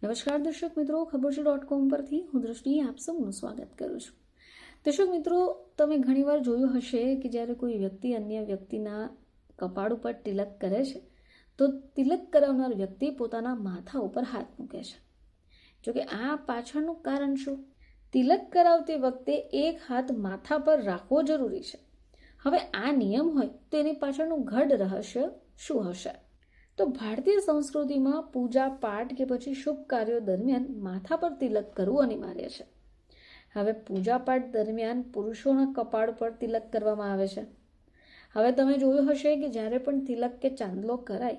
નમસ્કાર દર્શક મિત્રો, ખબરછે.com પરથી હું દૃષ્ટિ આપ સૌનું સ્વાગત કરું છું. દર્શક મિત્રો, તમે ઘણીવાર જોયું હશે કે જ્યારે કોઈ વ્યક્તિ અન્ય વ્યક્તિના કપાળ ઉપર તિલક કરે છે તો તિલક કરાવનાર વ્યક્તિ પોતાના માથા ઉપર હાથ મૂકે છે. જોકે આ પાછળનું કારણ શું? તિલક કરાવતી વખતે એક હાથ માથા પર રાખવો જરૂરી છે. હવે આ નિયમ હોય તો એની પાછળનું ગઢ રહસ્ય શું હશે? તો ભારતીય સંસ્કૃતિમાં પૂજા પાઠ કે પછી શુભ કાર્યો દરમિયાન માથા પર તિલક કરવું અનિવાર્ય છે. હવે પૂજા પાઠ દરમિયાન પુરુષોના કપાળ પર તિલક કરવામાં આવે છે. હવે તમે જોયું હશે કે જ્યારે પણ તિલક કે ચાંદલો કરાય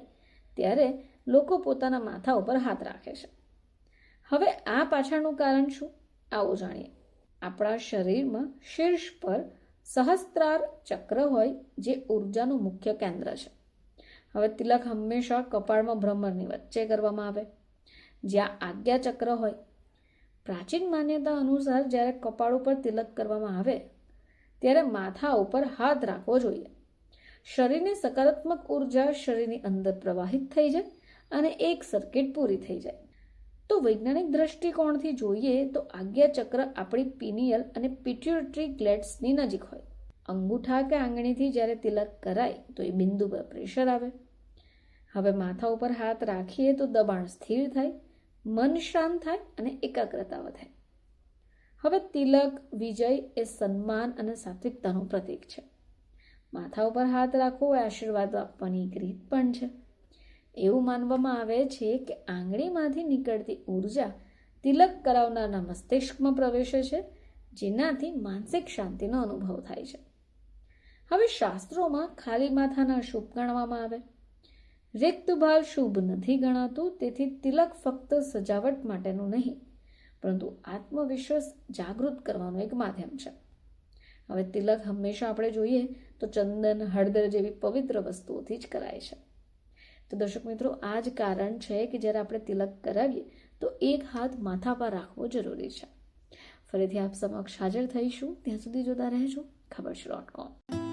ત્યારે લોકો પોતાના માથા ઉપર હાથ રાખે છે. હવે આ પાછળનું કારણ શું? આવો જાણીએ. આપણા શરીરમાં શીર્ષ પર સહસ્ત્રાર ચક્ર હોય જે ઉર્જાનું મુખ્ય કેન્દ્ર છે. હવે તિલક હંમેશા કપાળમાં ભ્રમરની વચ્ચે કરવામાં આવે જ્યાં આજ્ઞા ચક્ર હોય. પ્રાચીન માન્યતા અનુસાર જ્યારે કપાળ ઉપર તિલક કરવામાં આવે ત્યારે માથા ઉપર હાથ રાખવો જોઈએ. શરીરની સકારાત્મક ઉર્જા શરીરની અંદર પ્રવાહિત થઈ જાય અને એક સર્કિટ પૂરી થઈ જાય. તો વૈજ્ઞાનિક દ્રષ્ટિકોણથી જોઈએ તો આજ્ઞા ચક્ર આપણી પિનિયલ અને પિટ્યુટરી ગ્લેન્ડ્સની નજીક હોય. અંગૂઠા કે આંગળીથી જ્યારે તિલક કરાય તો એ બિંદુ પર પ્રેશર આવે. હવે માથા ઉપર હાથ રાખીએ તો દબાણ સ્થિર થાય, મન શાંત થાય અને એકાગ્રતા વધે. હવે તિલક વિજય એ સન્માન અને સાત્વિકતાનું પ્રતીક છે. માથા ઉપર હાથ રાખવો એ આશીર્વાદ આપવાની એક રીત પણ છે. એવું માનવામાં આવે છે કે આંગળીમાંથી નીકળતી ઉર્જા તિલક કરાવનારના મસ્તિષ્કમાં પ્રવેશે છે જેનાથી માનસિક શાંતિનો અનુભવ થાય છે. હવે શાસ્ત્રોમાં ખાલી માથાના શુભ ગણવામાં આવે. રિક્ત ભાલ શુભ નથી ગણાતું, તેથી તિલક ફક્ત સજાવટ માટેનું નહીં પરંતુ આત્મવિશ્વાસ જાગૃત કરવાનું એક માધ્યમ છે. હવે તિલક હંમેશા આપણે જોઈએ તો ચંદન, હળદર જેવી પવિત્ર વસ્તુઓથી જ કરાય છે. તો દર્શક મિત્રો, આ જ કારણ છે કે જ્યારે આપણે તિલક કરાવીએ તો એક હાથ માથા પર રાખવો જરૂરી છે. ફરીથી આપ સમક્ષ હાજર થઈશું. ત્યાં સુધી જોતા રહેજો ખબરછે.com.